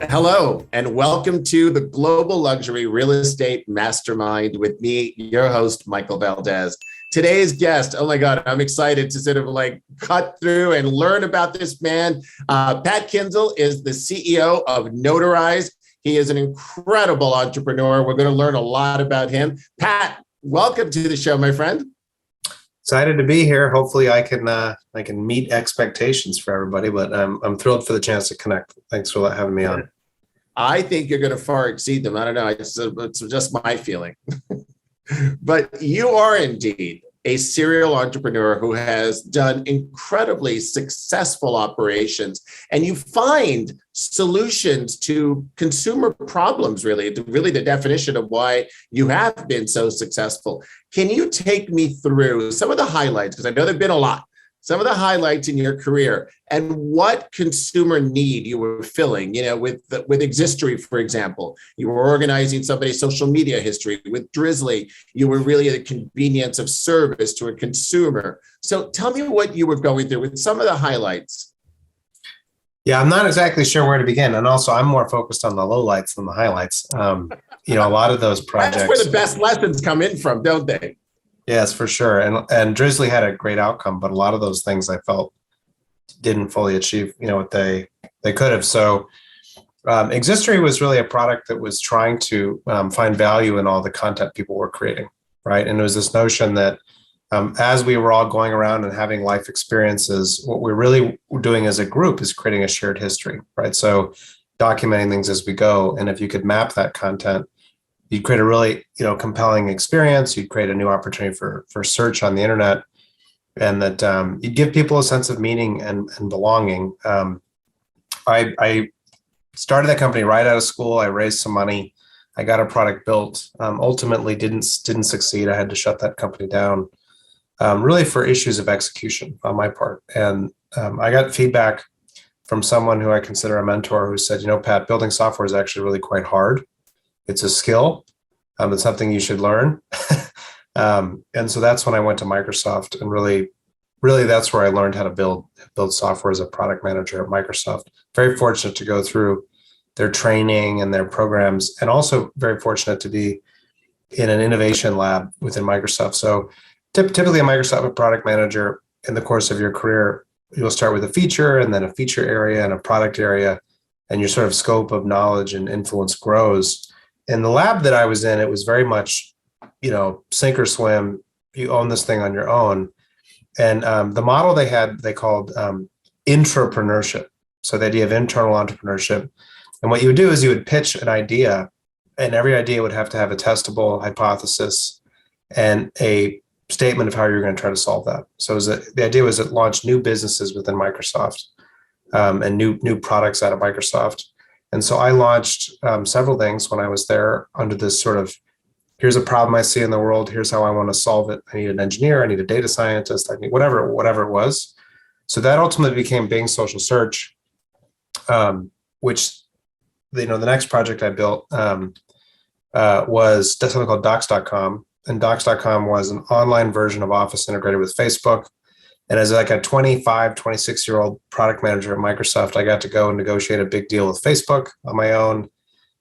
Hello, and welcome to the Global Luxury Real Estate Mastermind with me, your host, Michael Valdez. Today's guest, oh my God, I'm excited to sort of cut through and learn about this man. Pat Kinsel is the CEO of Notarize. He is an incredible entrepreneur. We're going to learn a lot about him. Pat, welcome to the show, my friend. Excited to be here. Hopefully I can meet expectations for everybody, but I'm thrilled for the chance to connect. Thanks for having me on. I think you're going to far exceed them. I don't know. It's just my feeling. But you are indeed a serial entrepreneur who has done incredibly successful operations, and you find solutions to consumer problems, really the definition of why you have been so successful. Can you take me through some of the highlights? Because I know there've been a lot. Some of the highlights in your career and what consumer need you were filling, with Existory, for example. You were organizing somebody's social media history. With Drizzly, you were really the convenience of service to a consumer. So tell me what you were going through with some of the highlights. Yeah, I'm not exactly sure where to begin. And also I'm more focused on the lowlights than the highlights. A lot of those projects. That's where the best lessons come in from, don't they? Yes, for sure. And Drizzly had a great outcome, but a lot of those things I felt didn't fully achieve, what they could have. So Existory was really a product that was trying to find value in all the content people were creating, right? And it was this notion that as we were all going around and having life experiences, what we're really doing as a group is creating a shared history, right? So documenting things as we go. And if you could map that content, you'd create a really, compelling experience. You'd create a new opportunity for search on the internet, and that you'd give people a sense of meaning and belonging. I started that company right out of school. I raised some money. I got a product built. Ultimately, didn't succeed. I had to shut that company down, really for issues of execution on my part. And I got feedback from someone who I consider a mentor who said, Pat, building software is actually really quite hard. It's a skill. It's something you should learn. And so that's when I went to Microsoft, and really that's where I learned how to build software as a product manager at Microsoft. Very fortunate to go through their training and their programs, and also very fortunate to be in an innovation lab within Microsoft. So typically a Microsoft product manager, in the course of your career, you'll start with a feature and then a feature area and a product area, and your sort of scope of knowledge and influence grows. In the lab that I was in, it was very much, sink or swim. You own this thing on your own. And the model they called intrapreneurship. So the idea of internal entrepreneurship. And what you would do is you would pitch an idea, and every idea would have to have a testable hypothesis and a statement of how you're going to try to solve that. So the idea was to launch new businesses within Microsoft, and new products out of Microsoft. And so I launched several things when I was there under this sort of, here's a problem I see in the world, here's how I want to solve it. I need an engineer, I need a data scientist, I need whatever it was. So that ultimately became Bing Social Search, which, the next project I built was something called Docs.com. And Docs.com was an online version of Office integrated with Facebook. And as like a 25, 26-year-old product manager at Microsoft, I got to go and negotiate a big deal with Facebook on my own.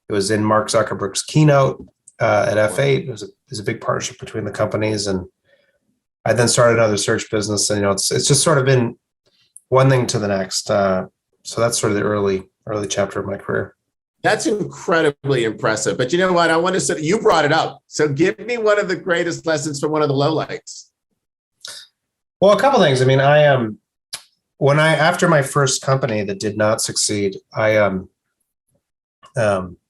It was in Mark Zuckerberg's keynote at F8. It was a big partnership between the companies. And I then started another search business. And, it's just sort of been one thing to the next. So that's sort of the early chapter of my career. That's incredibly impressive. But you know what? I want to say, you brought it up. So give me one of the greatest lessons from one of the lowlights. Well, a couple things. I mean, after my first company that did not succeed, I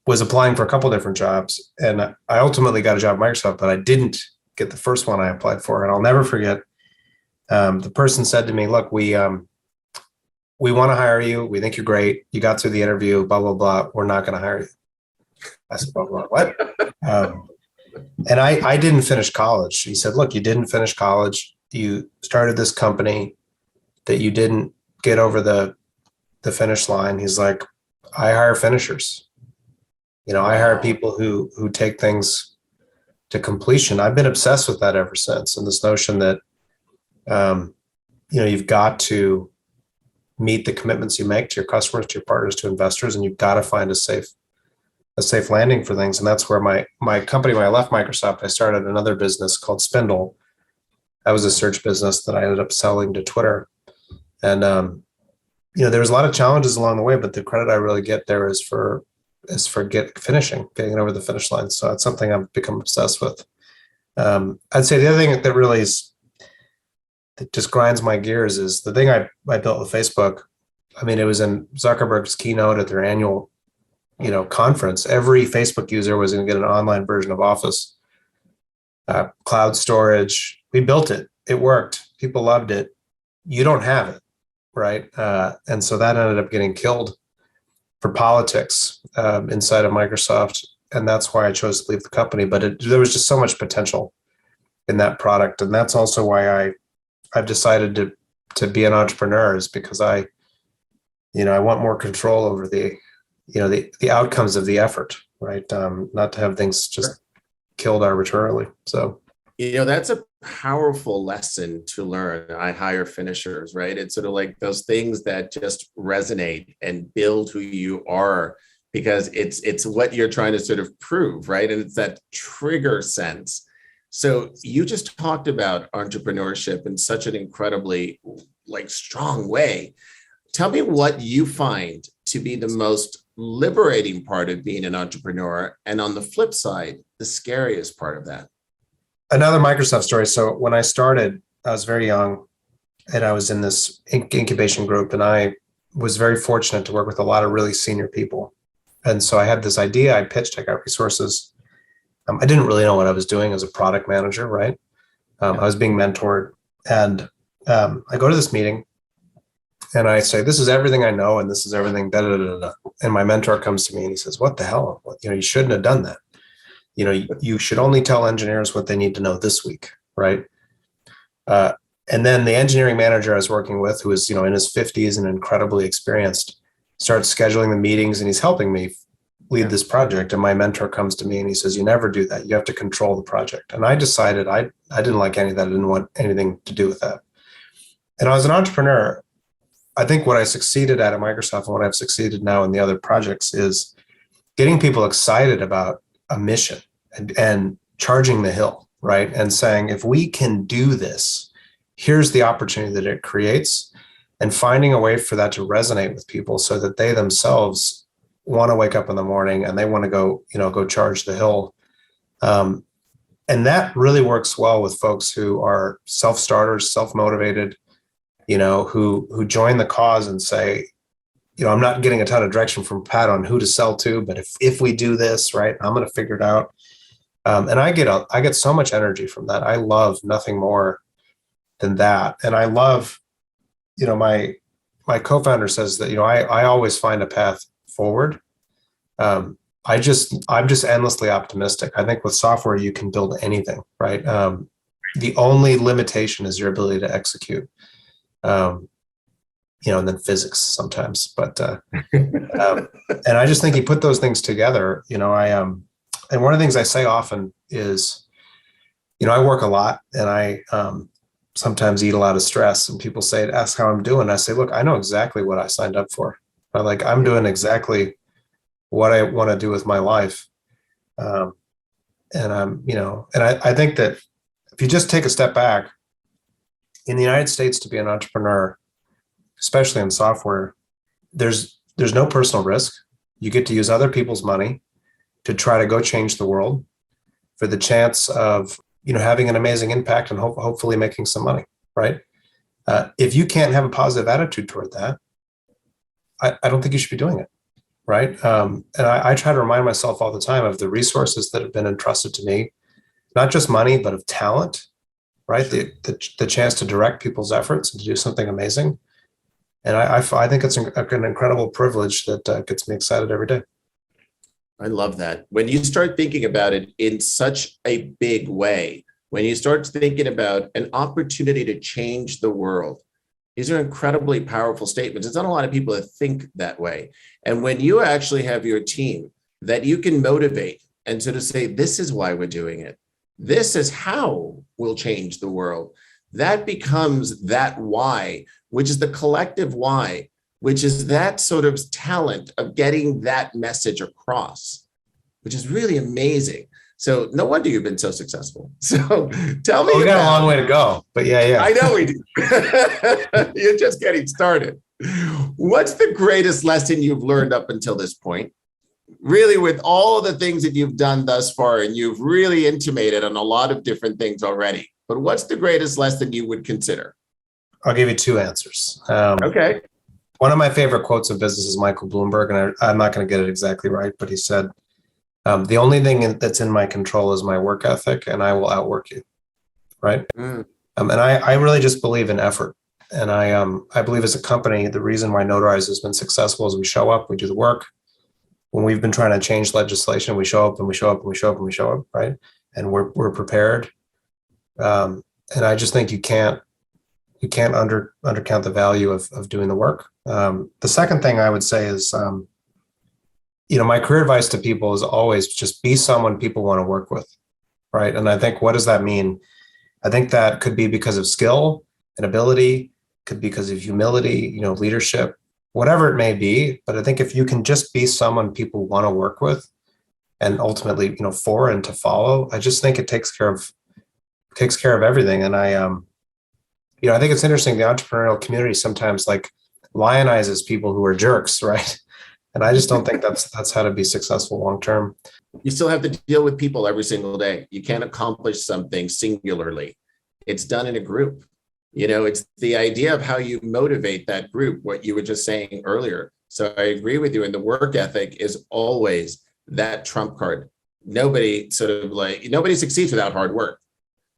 was applying for a couple different jobs, and I ultimately got a job at Microsoft, but I didn't get the first one I applied for. And I'll never forget, the person said to me, "Look, we want to hire you. We think you're great. You got through the interview, blah, blah, blah. We're not going to hire you." I said, "Blah, blah, what?" And I didn't finish college. He said, "Look, you didn't finish college. You started this company that you didn't get over the finish line." He's like, "I hire finishers. I hire people who take things to completion." I've been obsessed with that ever since. And this notion that, you've got to meet the commitments you make to your customers, to your partners, to investors, and you've got to find a safe landing for things. And that's where my company, when I left Microsoft, I started another business called Spindle. That was a search business that I ended up selling to Twitter. And there was a lot of challenges along the way, but the credit I really get there is for getting it over the finish line. So that's something I've become obsessed with. I'd say the other thing that really that just grinds my gears is the thing I built with Facebook. I mean, it was in Zuckerberg's keynote at their annual, conference. Every Facebook user was going to get an online version of Office, cloud storage. We built it. It worked. People loved it. You don't have it, right? And so that ended up getting killed for politics inside of Microsoft. And that's why I chose to leave the company. But there was just so much potential in that product. And that's also why I've decided to be an entrepreneur, is because I want more control over the outcomes of the effort, right? Not to have things just killed arbitrarily. So, that's a powerful lesson to learn. I hire finishers, right? It's sort of like those things that just resonate and build who you are, because it's what you're trying to sort of prove, right? And it's that trigger sense. So you just talked about entrepreneurship in such an incredibly strong way. Tell me what you find to be the most liberating part of being an entrepreneur, and on the flip side, the scariest part of that. Another Microsoft story. So when I started, I was very young, and I was in this incubation group, and I was very fortunate to work with a lot of really senior people. And so I had this idea. I pitched. I got resources. I didn't really know what I was doing as a product manager, right? I was being mentored, and I go to this meeting, and I say, "This is everything I know, and this is everything." Da, da, da, da. And my mentor comes to me and he says, "What the hell? You shouldn't have done that. You should only tell engineers what they need to know this week, right?" And then the engineering manager I was working with, who was in his 50s and incredibly experienced, starts scheduling the meetings, and he's helping me lead this project. And my mentor comes to me and he says, "You never do that. You have to control the project." And I decided I didn't like any of that. I didn't want anything to do with that. And I was an entrepreneur. I think what I succeeded at Microsoft, and what I've succeeded now in the other projects, is getting people excited about a mission and charging the hill, right? And saying, if we can do this, here's the opportunity that it creates, and finding a way for that to resonate with people so that they themselves want to wake up in the morning and they want to go charge the hill. And that really works well with folks who are self-starters, self-motivated, who join the cause and say, I'm not getting a ton of direction from Pat on who to sell to, but if we do this, right, I'm going to figure it out. And I get so much energy from that. I love nothing more than that. And I love, my co-founder says that, I always find a path forward. I'm just endlessly optimistic. I think with software, you can build anything, right? The only limitation is your ability to execute. And then physics sometimes, but, and I just think you put those things together, and one of the things I say often is, I work a lot, and I, sometimes eat a lot of stress, and people ask how I'm doing. I say, look, I know exactly what I signed up for. I'm doing exactly what I want to do with my life. And I think that if you just take a step back, in the United States, to be an entrepreneur, especially in software, there's no personal risk. You get to use other people's money to try to go change the world for the chance of, having an amazing impact and hopefully making some money, right? If you can't have a positive attitude toward that, I don't think you should be doing it, right? And I try to remind myself all the time of the resources that have been entrusted to me, not just money, but of talent, right? The chance to direct people's efforts and to do something amazing. And I think it's an incredible privilege that gets me excited every day. I love that. When you start thinking about it in such a big way, when you start thinking about an opportunity to change the world, these are incredibly powerful statements. It's not a lot of people that think that way. And when you actually have your team that you can motivate and sort of say, this is why we're doing it, this is how we'll change the world, that becomes that why, which is the collective why which is that sort of talent of getting that message across, which is really amazing. So no wonder you've been so successful. So tell me We got a long about, way to go, but yeah. I know we do. You're just getting started. What's the greatest lesson you've learned up until this point? Really, with all of the things that you've done thus far, and you've really intimated on a lot of different things already, but what's the greatest lesson you would consider? I'll give you two answers. Okay. One of my favorite quotes in business is Michael Bloomberg, and I'm not going to get it exactly right, but he said, the only thing that's in my control is my work ethic, and I will outwork you. Right. And I really just believe in effort. And I believe as a company, the reason why Notarize has been successful is we show up, we do the work. When we've been trying to change legislation, we show up and we show up and we show up and we show up, right? And we're prepared. And I just think you can't undercount the value of doing the work. The second thing I would say is, my career advice to people is always just be someone people want to work with, right? And I think, what does that mean? I think that could be because of skill and ability, could be because of humility, leadership, whatever it may be. But I think if you can just be someone people want to work with and ultimately, for and to follow, I just think it takes care of everything. And I think it's interesting. The entrepreneurial community sometimes lionizes people who are jerks, right? And I just don't think that's how to be successful long-term. You still have to deal with people every single day. You can't accomplish something singularly. It's done in a group. It's the idea of how you motivate that group, what you were just saying earlier. So I agree with you. And the work ethic is always that trump card. Nobody succeeds without hard work.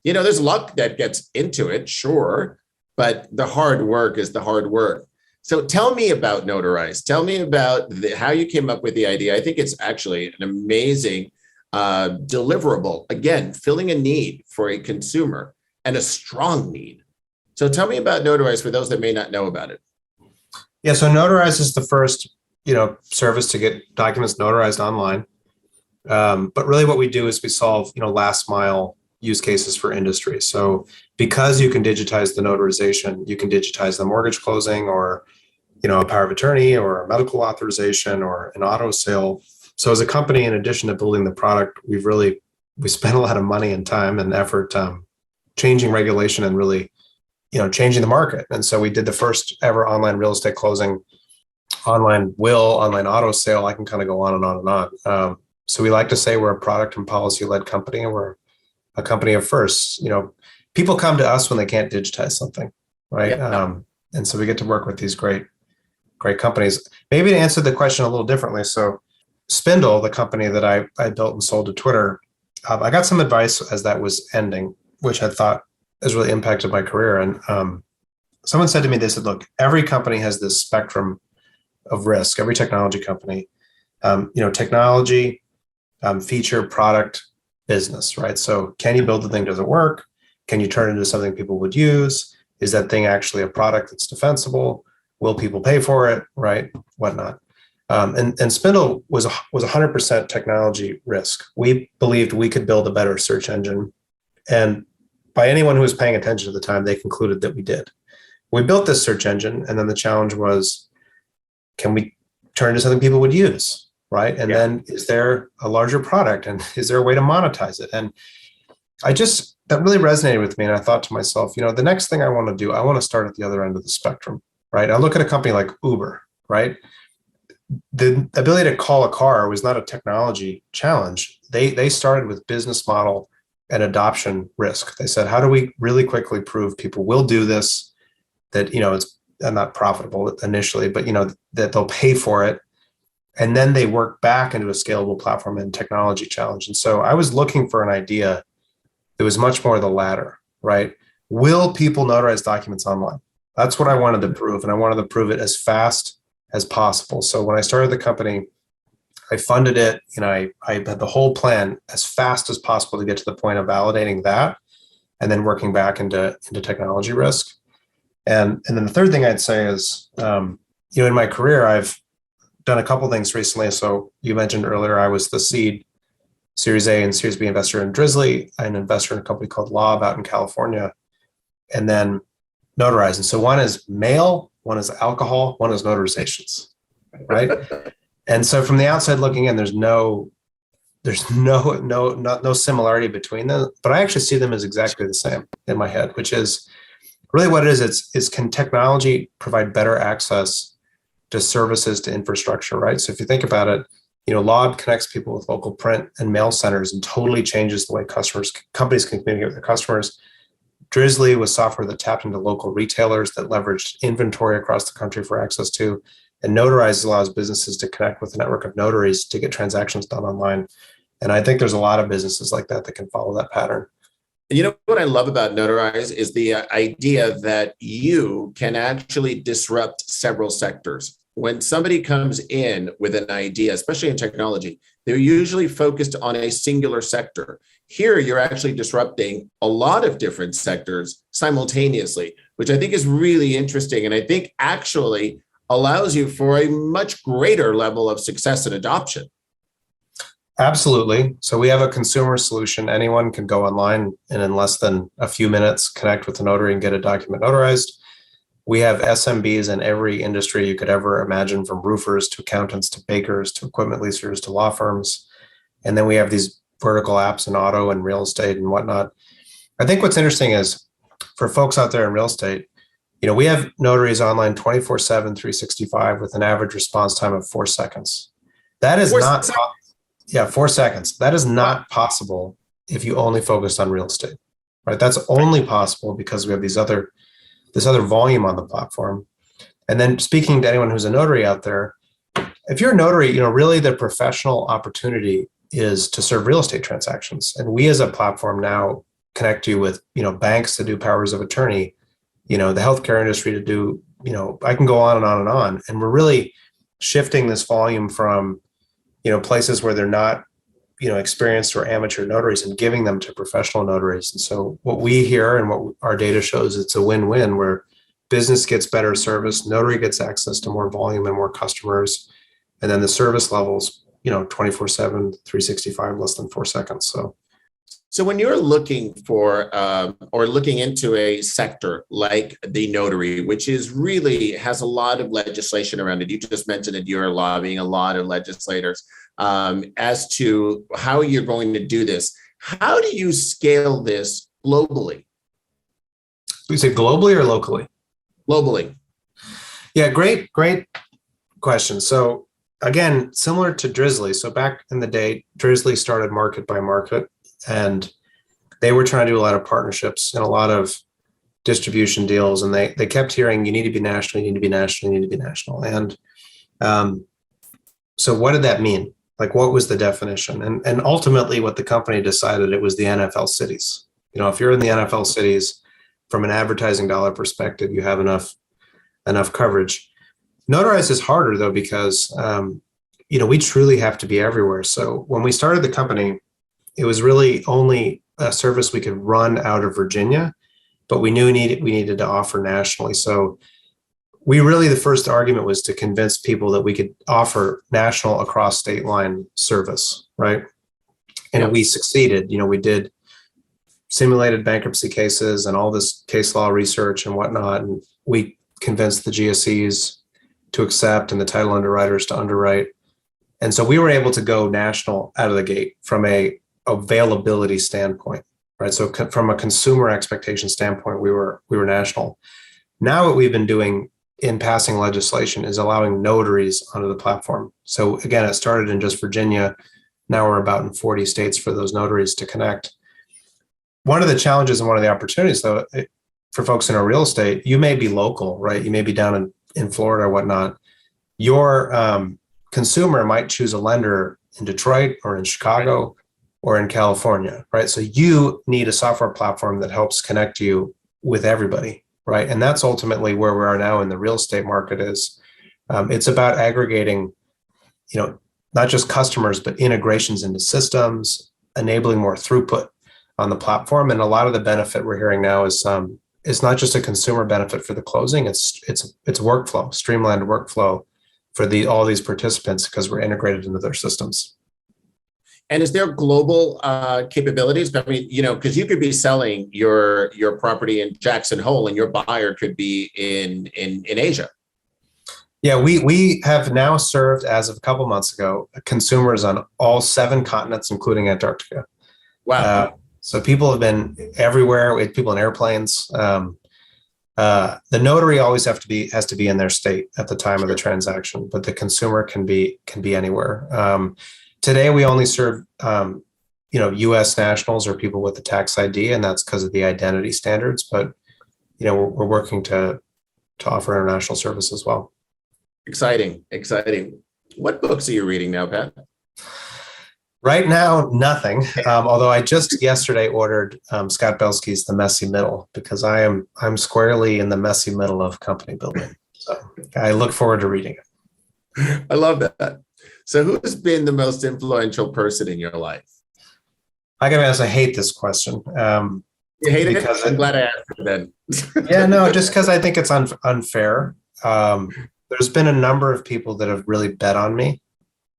There's luck that gets into it, sure, but the hard work is the hard work. So tell me about Notarize. Tell me about how you came up with the idea. I think it's actually an amazing deliverable. Again, filling a need for a consumer and a strong need. So tell me about Notarize for those that may not know about it. Yeah, so Notarize is the first, service to get documents notarized online. But really what we do is we solve, last mile use cases for industry. So because you can digitize the notarization, you can digitize the mortgage closing or, a power of attorney or a medical authorization or an auto sale. So as a company, in addition to building the product, we spent a lot of money and time and effort changing regulation and really, changing the market. And so we did the first ever online real estate closing, online will, online auto sale. I can kind of go on and on and on. So we like to say we're a product and policy led company, and we're a company of firsts. People come to us when they can't digitize something, right? Yeah. And so we get to work with these great companies. Maybe to answer the question a little differently. So Spindle, the company that I built and sold to Twitter, I got some advice as that was ending, which I thought has really impacted my career. And someone said to me, they said, look, every company has this spectrum of risk, every technology company, technology, feature, product, business, right? So can you build the thing? Does it work? Can you turn it into something people would use? Is that thing actually a product that's defensible? Will people pay for it? Right? Whatnot. And Spindle was 100% technology risk. We believed we could build a better search engine. And by anyone who was paying attention at the time, they concluded that we did. We built this search engine, and then the challenge was, can we turn it into something people would use? Right. And then is there a larger product, and is there a way to monetize it? And that really resonated with me. And I thought to myself, the next thing I want to do, I want to start at the other end of the spectrum. Right. I look at a company like Uber, right? The ability to call a car was not a technology challenge. They started with business model and adoption risk. They said, how do we really quickly prove people will do this, that, it's not profitable initially, but, that they'll pay for it. And then they work back into a scalable platform and technology challenge. And so I was looking for an idea that was much more the latter, right? Will people notarize documents online? That's what I wanted to prove. And I wanted to prove it as fast as possible. So when I started the company, I funded it, I had the whole plan as fast as possible to get to the point of validating that and then working back into technology risk. And then the third thing I'd say is, in my career, I've done a couple things recently. So you mentioned earlier, I was the seed Series A and Series B investor in Drizzly. I'm an investor in a company called Lob out in California, and then Notarize. And so one is mail one is alcohol, one is notarizations, right? And so from the outside looking in, there's no similarity between them, but I actually see them as exactly the same in my head, which is really what it is can technology provide better access to services, to infrastructure, right? So if you think about it, Lob connects people with local print and mail centers and totally changes the way companies can communicate with their customers. Drizzly was software that tapped into local retailers that leveraged inventory across the country for access to. And Notarize allows businesses to connect with a network of notaries to get transactions done online. And I think there's a lot of businesses like that that can follow that pattern. You know what I love about Notarize is the idea that you can actually disrupt several sectors. When somebody comes in with an idea, especially in technology, they're usually focused on a singular sector. Here, you're actually disrupting a lot of different sectors simultaneously, which I think is really interesting. And I think actually allows you for a much greater level of success and adoption. Absolutely. So we have a consumer solution. Anyone can go online and in less than a few minutes connect with a notary and get a document notarized. We have SMBs in every industry you could ever imagine, from roofers to accountants to bakers to equipment leasers to law firms. And then we have these vertical apps in auto and real estate and whatnot. I think what's interesting is for folks out there in real estate, we have notaries online 24/7, 365 with an average response time of 4 seconds. That is 4 seconds. That is not possible if you only focused on real estate, right? That's only possible because we have this other volume on the platform. And then speaking to anyone who's a notary out there, if you're a notary, really the professional opportunity is to serve real estate transactions. And we as a platform now connect you with, banks to do powers of attorney, the healthcare industry to do, I can go on and on and on. And we're really shifting this volume from, places where they're not, experienced or amateur notaries and giving them to professional notaries. And so what we hear and what our data shows, it's a win-win where business gets better service, notary gets access to more volume and more customers. And then the service levels, 24/7, 365, less than 4 seconds. So when you're looking for or looking into a sector like the notary, which has a lot of legislation around it, you just mentioned that you're lobbying a lot of legislators as to how you're going to do this. How do you scale this globally? We say globally or locally? Globally. Yeah, great question. So again, similar to Drizzly. So back in the day, Drizzly started market by market. And they were trying to do a lot of partnerships and a lot of distribution deals. And they kept hearing, you need to be national, you need to be national, you need to be national. And so what did that mean? Like, what was the definition? And ultimately what the company decided, it was the NFL cities. If you're in the NFL cities, from an advertising dollar perspective, you have enough coverage. Notarize is harder though, because, we truly have to be everywhere. So when we started the company, it was really only a service we could run out of Virginia, but we knew we needed to offer nationally. So the first argument was to convince people that we could offer national across state line service, right? And we succeeded. We did simulated bankruptcy cases and all this case law research and whatnot. And we convinced the GSEs to accept and the title underwriters to underwrite. And so we were able to go national out of the gate from a availability standpoint, right? So from a consumer expectation standpoint, we were national. Now what we've been doing in passing legislation is allowing notaries onto the platform. So again, it started in just Virginia. Now we're about in 40 states for those notaries to connect. One of the challenges and one of the opportunities though, for folks in our real estate, you may be local, right? You may be down in Florida or whatnot. Your consumer might choose a lender in Detroit or in Chicago or in California, right? So you need a software platform that helps connect you with everybody, right? And that's ultimately where we are now in the real estate market is it's about aggregating, not just customers, but integrations into systems, enabling more throughput on the platform. And a lot of the benefit we're hearing now is it's not just a consumer benefit for the closing, it's workflow, streamlined workflow for all these participants because we're integrated into their systems. And is there global capabilities? I mean, because you could be selling your property in Jackson Hole and your buyer could be in Asia. Yeah, we have now served, as of a couple months ago, consumers on all 7 continents, including Antarctica. Wow. So people have been everywhere. We had people in airplanes. The notary always has to be in their state at the time of the Sure. transaction, but the consumer can be anywhere. Today we only serve U.S. nationals or people with a tax ID, and that's because of the identity standards. But we're working to offer international service as well. Exciting, exciting. What books are you reading now, Pat? Right now, nothing. Although I just yesterday ordered Scott Belsky's The Messy Middle, because I'm squarely in the messy middle of company building. So I look forward to reading it. I love that. So who has been the most influential person in your life? I gotta be honest, I hate this question. You hate it? Because I'm glad I asked it then. Yeah, no, just because I think it's unfair. There's been a number of people that have really bet on me,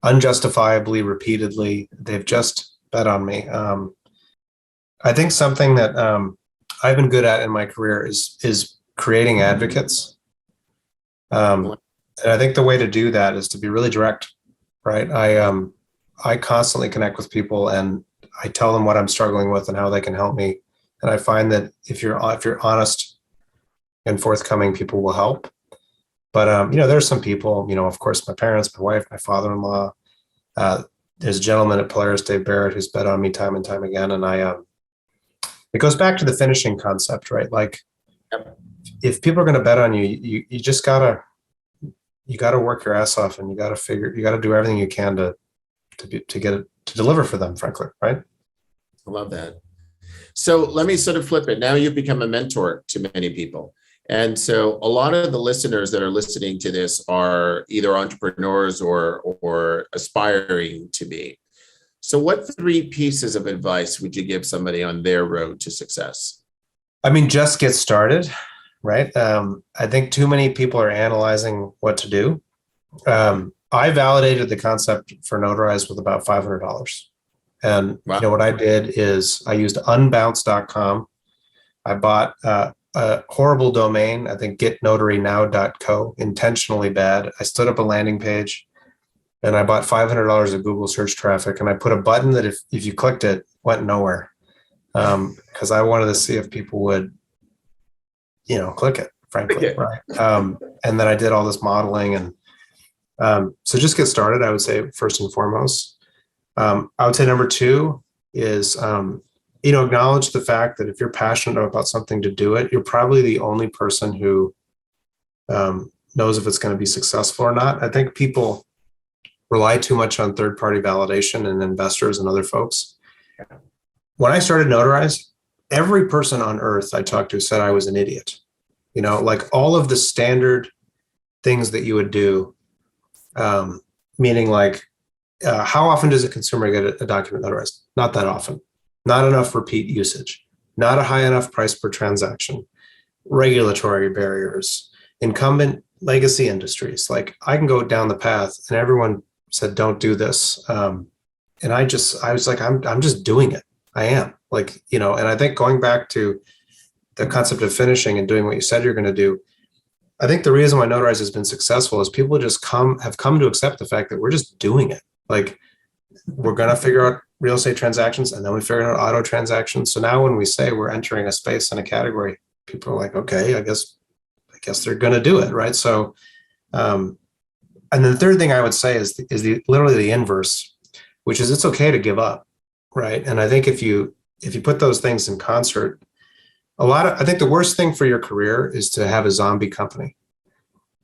unjustifiably, repeatedly. They've just bet on me. I think something that I've been good at in my career is creating advocates. And I think the way to do that is to be really direct, right? I constantly connect with people, and I tell them what I'm struggling with and how they can help me. And I find that if you're honest and forthcoming, people will help. But there's some people, of course, my parents, my wife, my father-in-law. There's a gentleman at Polaris, Dave Barrett, who's bet on me time and time again. And it goes back to the finishing concept, right? Like, if people are going to bet on you, you just gotta work your ass off, and you gotta do everything you can to get it to deliver for them, frankly, right? I love that. So let me sort of flip it. Now you've become a mentor to many people. And so a lot of the listeners that are listening to this are either entrepreneurs or aspiring to be. So what 3 pieces of advice would you give somebody on their road to success? I mean, just get started, right? I think too many people are analyzing what to do. I validated the concept for Notarize with about $500. And Wow. what I did is I used unbounce.com. I bought a horrible domain, I think getnotarynow.co, intentionally bad. I stood up a landing page, and I bought $500 of Google search traffic, and I put a button that if you clicked it, went nowhere, because I wanted to see if people would, click it, frankly, right? And then I did all this modeling, and so just get started, I would say, first and foremost. I would say number 2 is acknowledge the fact that if you're passionate about something, to do it. You're probably the only person who knows if it's going to be successful or not. I think people rely too much on third-party validation and investors and other folks. When I started Notarize, every person on earth I talked to said I was an idiot. Like all of the standard things that you would do, meaning like, how often does a consumer get a document notarized? Not that often. Not enough repeat usage. Not a high enough price per transaction. Regulatory barriers. Incumbent legacy industries. Like, I can go down the path, and everyone said, "Don't do this." And I was like, I'm just doing it. I am, like, and I think going back to the concept of finishing and doing what you said you're going to do, I think the reason why Notarize has been successful is people just have come to accept the fact that we're just doing it. Like, we're going to figure out real estate transactions, and then we figured out auto transactions. So now when we say we're entering a space and a category, people are like, okay, I guess they're going to do it, right? So, and then the third thing I would say is literally the inverse, which is it's okay to give up, right? And I think if you put those things in concert, I think the worst thing for your career is to have a zombie company,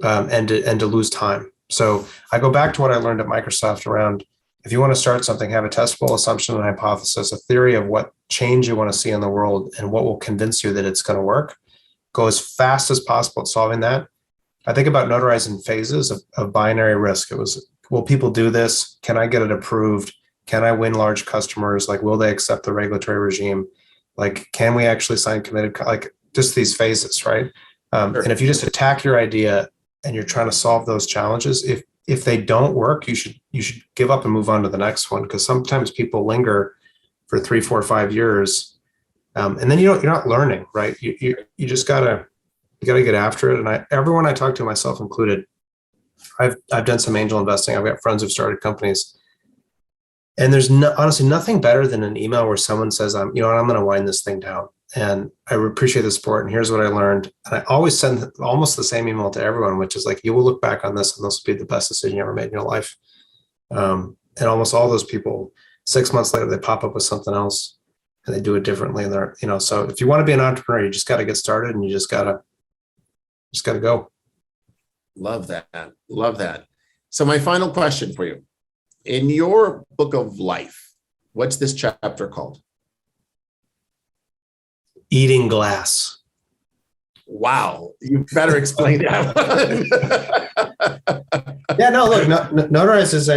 and to lose time. So I go back to what I learned at Microsoft around, if you want to start something, have a testable assumption and hypothesis, a theory of what change you want to see in the world and what will convince you that it's going to work. Go as fast as possible at solving that. I think about Notarize in phases of binary risk. It was, will people do this? Can I get it approved? Can I win large customers? Like, will they accept the regulatory regime? Like, can we actually sign committed, like, just these phases, right? Sure. And if you just attack your idea and you're trying to solve those challenges, if they don't work, you should give up and move on to the next one, because sometimes people linger for 3, 4, 5 years, and then you're not learning, right? You just gotta get after it. And everyone I talk to, myself included, I've done some angel investing. I've got friends who've started companies, and there's honestly nothing better than an email where someone says, I'm going to wind this thing down, and I appreciate the support, and here's what I learned. And I always send almost the same email to everyone, which is like, you will look back on this and this will be the best decision you ever made in your life. And almost all those people, 6 months later, they pop up with something else and they do it differently. And they're, so if you want to be an entrepreneur, you just got to get started, and you just got to go. Love that. Love that. So my final question for you, in your book of life, what's this chapter called? Eating glass. Wow. You better explain that one. Yeah, no, look, Notarize is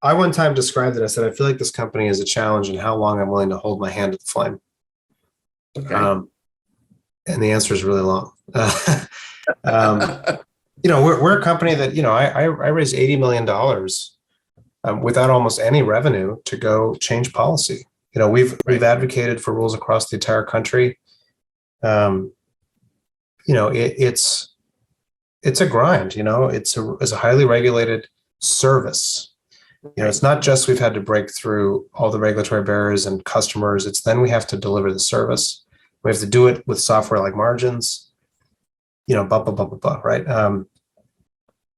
I one time described it. I said, I feel like this company is a challenge in how long I'm willing to hold my hand at the flame. Okay. And the answer is really long. We're a company that, I raised $80 million without almost any revenue to go change policy. We've advocated for rules across the entire country. It's a grind. It's a highly regulated service. It's not just we've had to break through all the regulatory barriers and customers. It's then we have to deliver the service. We have to do it with software like margins. Blah blah blah blah blah. Right. I'm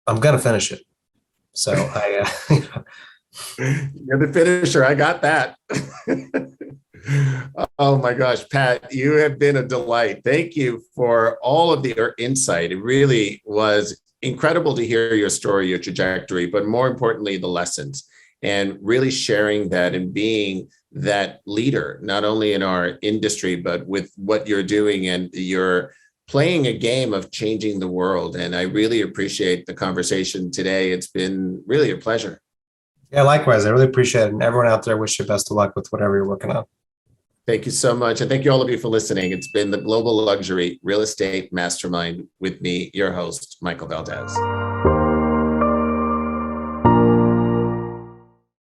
gonna finish it. So You're the finisher. I got that. Oh my gosh, Pat, you have been a delight. Thank you for all of your insight. It really was incredible to hear your story, your trajectory, but more importantly, the lessons, and really sharing that and being that leader, not only in our industry, but with what you're doing, and you're playing a game of changing the world. And I really appreciate the conversation today. It's been really a pleasure. Yeah, likewise. I really appreciate it. And everyone out there, wish you best of luck with whatever you're working on. Thank you so much. And thank you all of you for listening. It's been the Global Luxury Real Estate Mastermind with me, your host, Michael Valdez.